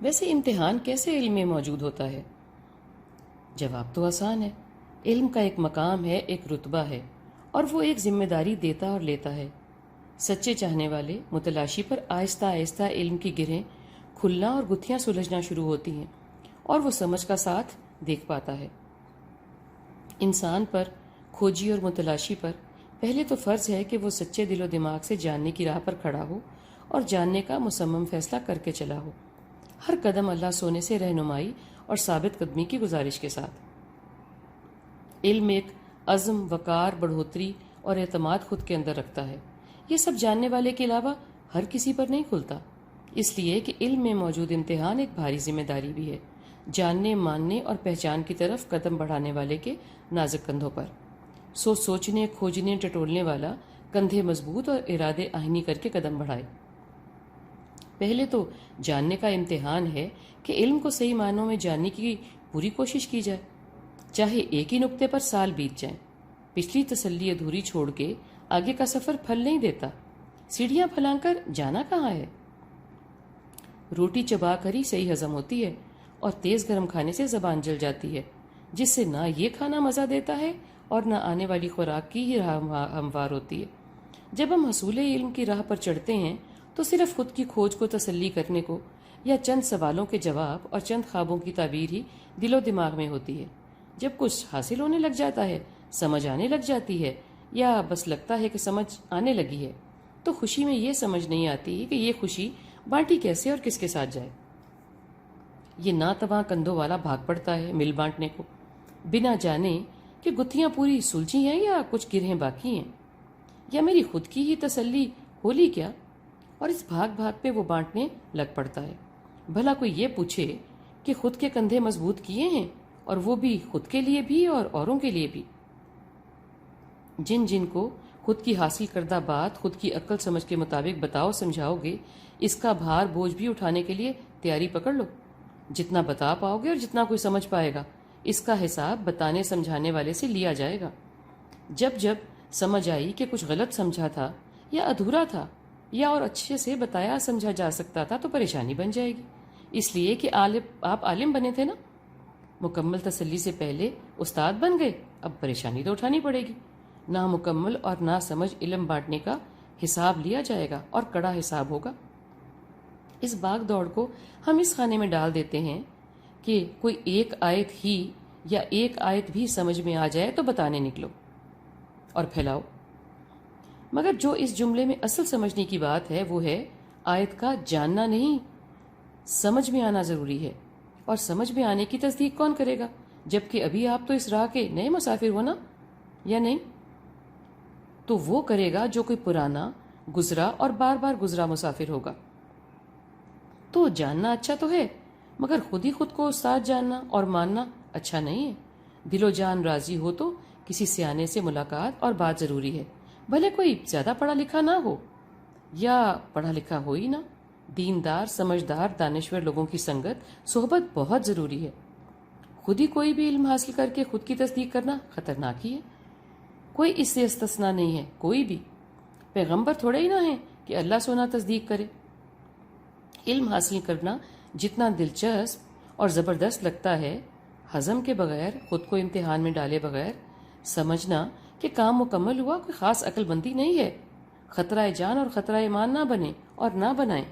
ویسے امتحان کیسے علم میں موجود ہوتا ہے؟ جواب تو آسان ہے۔ علم کا ایک مقام ہے، ایک رتبہ ہے، اور وہ ایک ذمہ داری دیتا اور لیتا ہے۔ سچے چاہنے والے متلاشی پر آہستہ آہستہ علم کی گرہیں کھلنا اور گتھیاں سلجھنا شروع ہوتی ہیں، اور وہ سمجھ کا ساتھ دیکھ پاتا ہے۔ انسان پر، کھوجی اور متلاشی پر پہلے تو فرض ہے کہ وہ سچے دل و دماغ سے جاننے کی راہ پر کھڑا ہو اور جاننے کا مصمم فیصلہ کر کے چلا ہو، ہر قدم اللہ سونے سے رہنمائی اور ثابت قدمی کی گزارش کے ساتھ۔ علم ایک عزم، وقار، بڑھوتری اور اعتماد خود کے اندر رکھتا ہے۔ یہ سب جاننے والے کے علاوہ ہر کسی پر نہیں کھلتا، اس لیے کہ علم میں موجود امتحان ایک بھاری ذمہ داری بھی ہے، جاننے، ماننے اور پہچان کی طرف قدم بڑھانے والے کے نازک کندھوں پر۔ سوچنے، کھوجنے، ٹٹولنے والا کندھے مضبوط اور ارادے آہنی کر کے قدم بڑھائے۔ پہلے تو جاننے کا امتحان ہے کہ علم کو صحیح معنوں میں جاننے کی پوری کوشش کی جائے، چاہے ایک ہی نقطے پر سال بیت جائیں۔ پچھلی تسلی ادھوری چھوڑ کے آگے کا سفر پھل نہیں دیتا۔ سیڑھیاں پھلانگ کر جانا کہاں ہے؟ روٹی چبا کر ہی صحیح ہضم ہوتی ہے، اور تیز گرم کھانے سے زبان جل جاتی ہے، جس سے نہ یہ کھانا مزہ دیتا ہے اور نہ آنے والی خوراک کی ہی راہ ہموار ہوتی ہے۔ جب ہم حصول علم کی راہ پر چڑھتے ہیں تو صرف خود کی کھوج کو تسلی کرنے کو، یا چند سوالوں کے جواب اور چند خوابوں کی تعبیر ہی دل و دماغ میں ہوتی ہے۔ جب کچھ حاصل ہونے لگ جاتا ہے، سمجھ آنے لگ جاتی ہے، یا بس لگتا ہے کہ سمجھ آنے لگی ہے، تو خوشی میں یہ سمجھ نہیں آتی کہ یہ خوشی بانٹی کیسے اور کس کے ساتھ جائے۔ یہ ناتواں کندھوں والا بھاگ پڑتا ہے مل بانٹنے کو، بنا جانے کہ گتھیاں پوری سلجھی ہیں یا کچھ گرہیں باقی ہیں، یا میری خود کی ہی تسلی ہو لی کیا، اور اس بھاگ بھاگ پہ وہ بانٹنے لگ پڑتا ہے۔ بھلا کوئی یہ پوچھے کہ خود کے کندھے مضبوط کیے ہیں، اور وہ بھی خود کے لیے بھی اور اوروں کے لیے بھی۔ جن جن کو خود کی حاصل کردہ بات خود کی عقل سمجھ کے مطابق بتاؤ سمجھاؤ گے، اس کا بھار بوجھ بھی اٹھانے کے لیے تیاری پکڑ لو۔ جتنا بتا پاؤ گے اور جتنا کوئی سمجھ پائے گا، اس کا حساب بتانے سمجھانے والے سے لیا جائے گا۔ جب جب سمجھ آئی کہ کچھ غلط سمجھا تھا یا ادھورا تھا یا اور اچھے سے بتایا سمجھا جا سکتا تھا، تو پریشانی بن جائے گی، اس لیے کہ آپ عالم بنے تھے نا۔ مکمل تسلی سے پہلے استاد بن گئے، اب پریشانی تو اٹھانی پڑے گی۔ نامکمل اور نہ سمجھ علم بانٹنے کا حساب لیا جائے گا، اور کڑا حساب ہوگا۔ اس بھاگ دوڑ کو ہم اس خانے میں ڈال دیتے ہیں کہ کوئی ایک آیت ہی یا ایک آیت بھی سمجھ میں آ جائے تو بتانے نکلو اور پھیلاؤ۔ مگر جو اس جملے میں اصل سمجھنے کی بات ہے وہ ہے آیت کا جاننا نہیں، سمجھ میں آنا ضروری ہے۔ اور سمجھ میں آنے کی تصدیق کون کرے گا، جبکہ ابھی آپ تو اس راہ کے نئے مسافر ہو نا، یا نہیں؟ تو وہ کرے گا جو کوئی پرانا، گزرا اور بار بار گزرا مسافر ہوگا۔ تو جاننا اچھا تو ہے، مگر خود ہی خود کو استاد جاننا اور ماننا اچھا نہیں ہے۔ دل و جان راضی ہو تو کسی سیانے سے ملاقات اور بات ضروری ہے، بھلے کوئی زیادہ پڑھا لکھا نہ ہو یا پڑھا لکھا ہو ہی نہ۔ دیندار، سمجھدار، دانشور لوگوں کی سنگت، صحبت بہت ضروری ہے۔ خود ہی کوئی بھی علم حاصل کر کے خود کی تصدیق کرنا خطرناک ہی ہے۔ کوئی اس سے استثنا نہیں ہے، کوئی بھی پیغمبر تھوڑے ہی نہ ہے کہ اللہ سونا تصدیق کرے۔ علم حاصل کرنا جتنا دلچسپ اور زبردست لگتا ہے، ہضم کے بغیر، خود کو امتحان میں ڈالے بغیر سمجھنا کہ کام مکمل ہوا، کوئی خاص عقل بندی نہیں ہے۔ خطرہ جان اور خطرہ ایمان نہ بنے اور نہ بنائیں۔